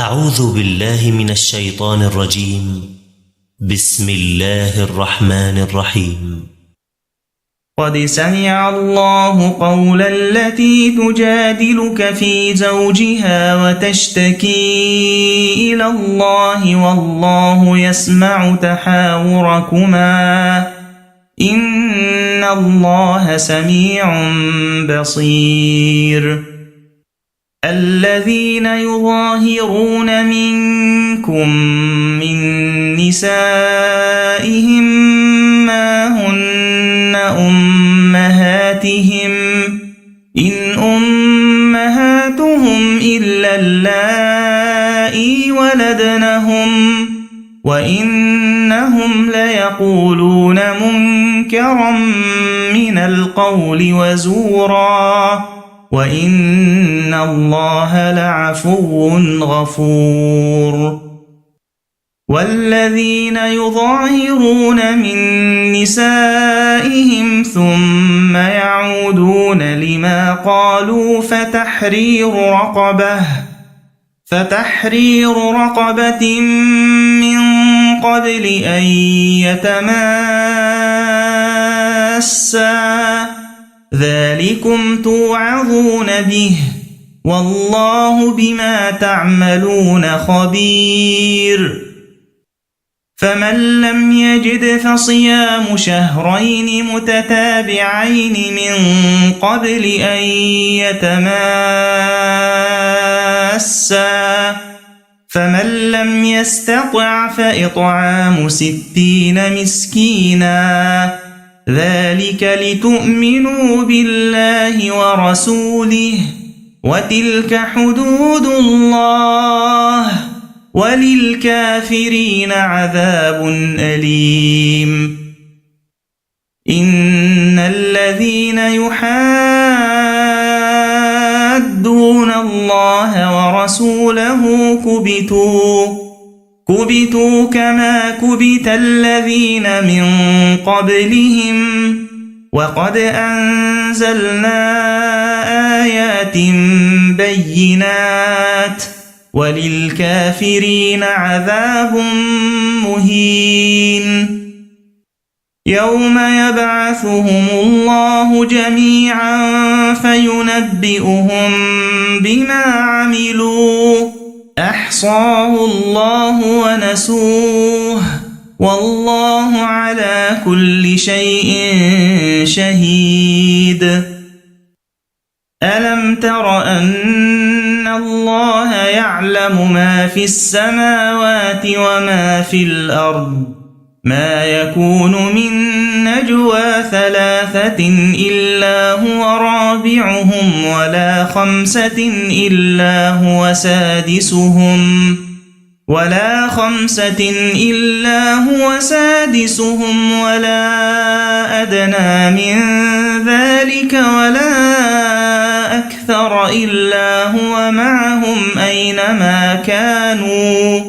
أعوذ بالله من الشيطان الرجيم. بسم الله الرحمن الرحيم. قد سمع الله قول التي تجادلك في زوجها وتشتكي إلى الله والله يسمع تحاوركما إن الله سميع بصير. الذين يظاهرون منكم من نسائهم ما هن أمهاتهم إن أمهاتهم إلا اللائي ولدنهم وإنهم ليقولون منكرا من القول وزورا وإن الله لعفو غفور. والذين يظاهرون من نسائهم ثم يعودون لما قالوا فتحرير رقبة من قبل أن يتماسا ذلكم توعظون به والله بما تعملون خبير. فمن لم يجد فصيام شهرين متتابعين من قبل أن يتماسا فمن لم يستطع فإطعام 60 مسكينا ذلك لتؤمنوا بالله ورسوله وتلك حدود الله وللكافرين عذاب أليم. إن الذين يحادون الله ورسوله كبتوا كما كبت الذين من قبلهم وقد أنزلنا آيات بينات وللكافرين عذاب مهين. يوم يبعثهم الله جميعا فينبئهم بما عملوا أحصاه الله ونسوه والله على كل شيء شهيد. ألم تر أن الله يعلم ما في السماوات وما في الأرض ما يكون من نجوى 3 إلا هو رابعهم ولا 5 إلا هو سادسهم ولا أدنى من ذلك ولا أكثر إلا هو معهم أينما كانوا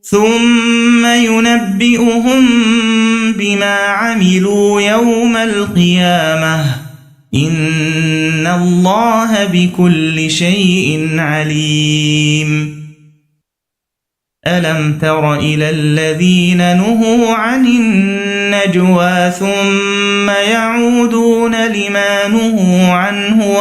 ثم ينبئهم بما عملوا يوم القيامة إن الله بكل شيء عليم. ألم تر إلى الذين نهوا عن النجوى ثم يعودون لما نهوا عنه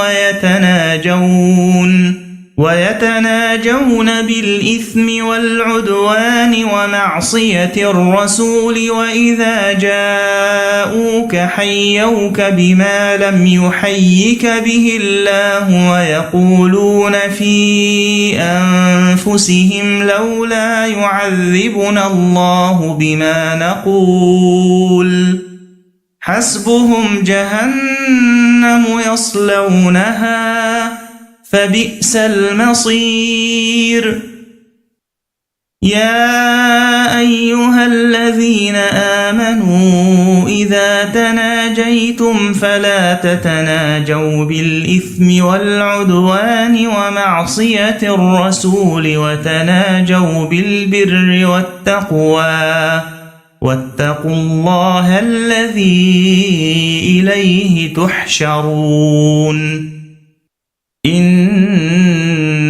ويتناجون بالإثم والعدوان ومعصية الرسول وإذا جاءوك حيوك بما لم يحيك به الله ويقولون في أنفسهم لولا يعذبنا الله بما نقول حسبهم جهنم يصلونها فبئس المصير. يا أيها الذين آمنوا إذا تناجيتم فلا تتناجوا بالإثم والعدوان ومعصية الرسول وتناجوا بالبر والتقوى واتقوا الله الذي إليه تحشرون.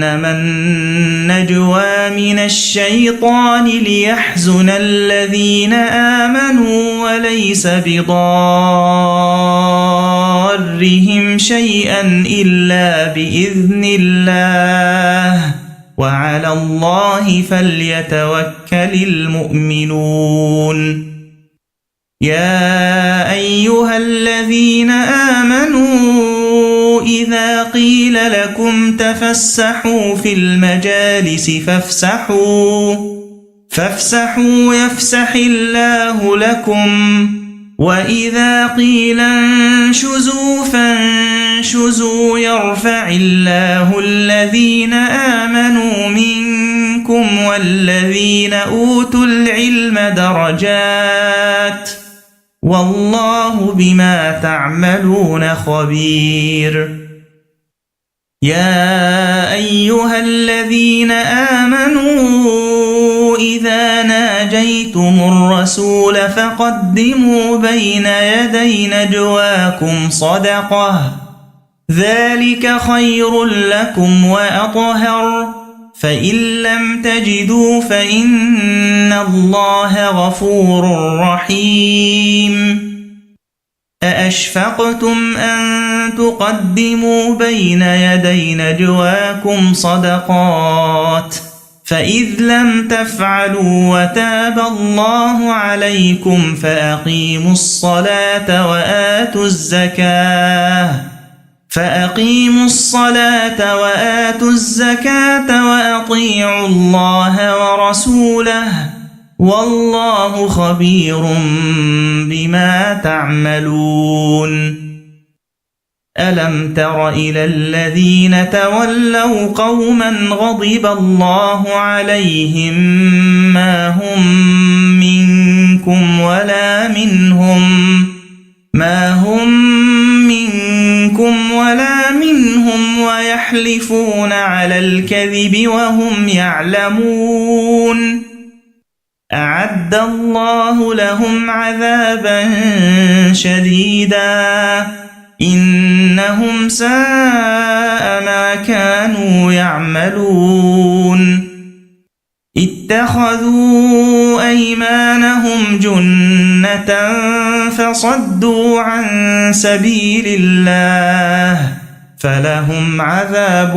إنما النجوى من الشيطان ليحزن الذين آمنوا وليس بضارهم شيئا إلا بإذن الله وعلى الله فليتوكل المؤمنون يا أيها الذين آمنوا إذا قيل لكم تفسحوا في المجالس فافسحوا يفسح الله لكم وإذا قيل انشزوا فانشزوا يرفع الله الذين آمنوا منكم والذين أوتوا العلم درجات والله بما تعملون خبير يا أيها الذين آمنوا إذا ناجيتم الرسول فقدموا بين يدي نجواكم صدقة ذلك خير لكم وأطهر فإن لم تجدوا فإن الله غفور رحيم أأشفقتم أن تقدموا بين يدي نجواكم صدقات فإذ لم تفعلوا وتاب الله عليكم فأقيموا الصلاة وآتوا الزكاة وأطيعوا الله ورسوله والله خبير بما تعملون ألم تر إلى الذين تولوا قوما غضب الله عليهم ما هم منكم ولا منهم ويحلفون على الكذب وهم يعلمون أعد الله لهم عذابا شديدا إنهم ساء ما كانوا يعملون اتخذوا أيمانهم جنة فصدوا عن سبيل الله فلهم عذاب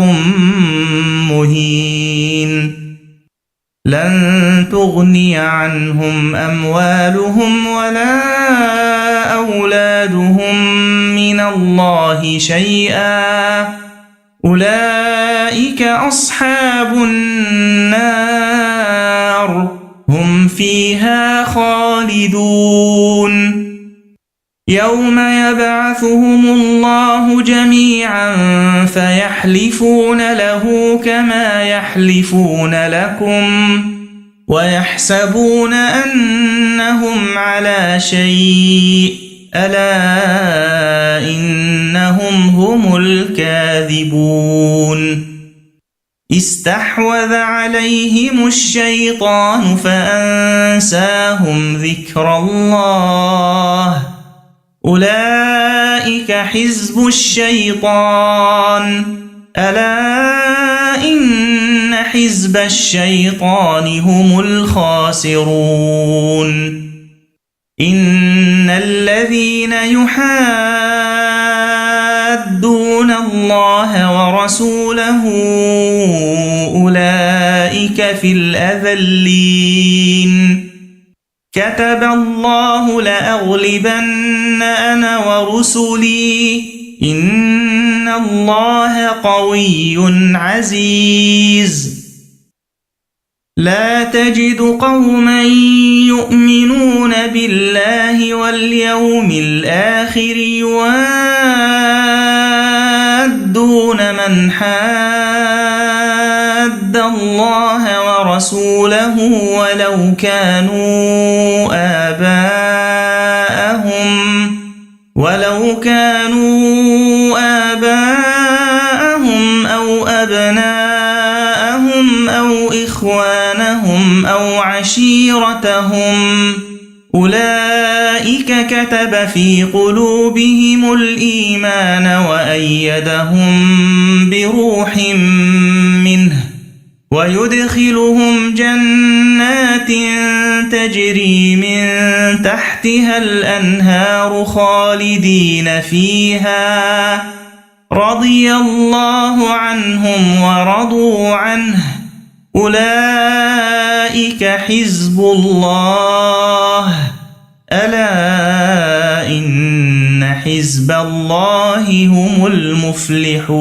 مهين لن تغني عنهم أموالهم ولا أولادهم من الله شيئا أولئك أصحاب النار هم فيها خالدون يوم يبعثهم الله جميعا فيحلفون له كما يحلفون لكم ويحسبون أنهم على شيء ألا إنهم هم الكاذبون استحوذ عليهم الشيطان فأنساهم ذكر الله أولئك حزب الشيطان ألا إن حزب الشيطان هم الخاسرون إن الذين يحادون الله ورسوله أولئك في الأذلين كتب الله لأغلبن أنا ورسلي إن الله قوي عزيز لا تجد قوما يؤمنون بالله واليوم الآخر يوادون من حاد الله ورسوله ولو كانوا آباءهم أو أبناءهم أو إخوانهم أو عشيرتهم أولئك كتب في قلوبهم الإيمان وأيدهم بروح منه ويدخلهم جنات تجري من تحتها الأنهار خالدين فيها رضي الله عنهم ورضوا عنه أولئك حزب الله ألا إن حزب الله هم المفلحون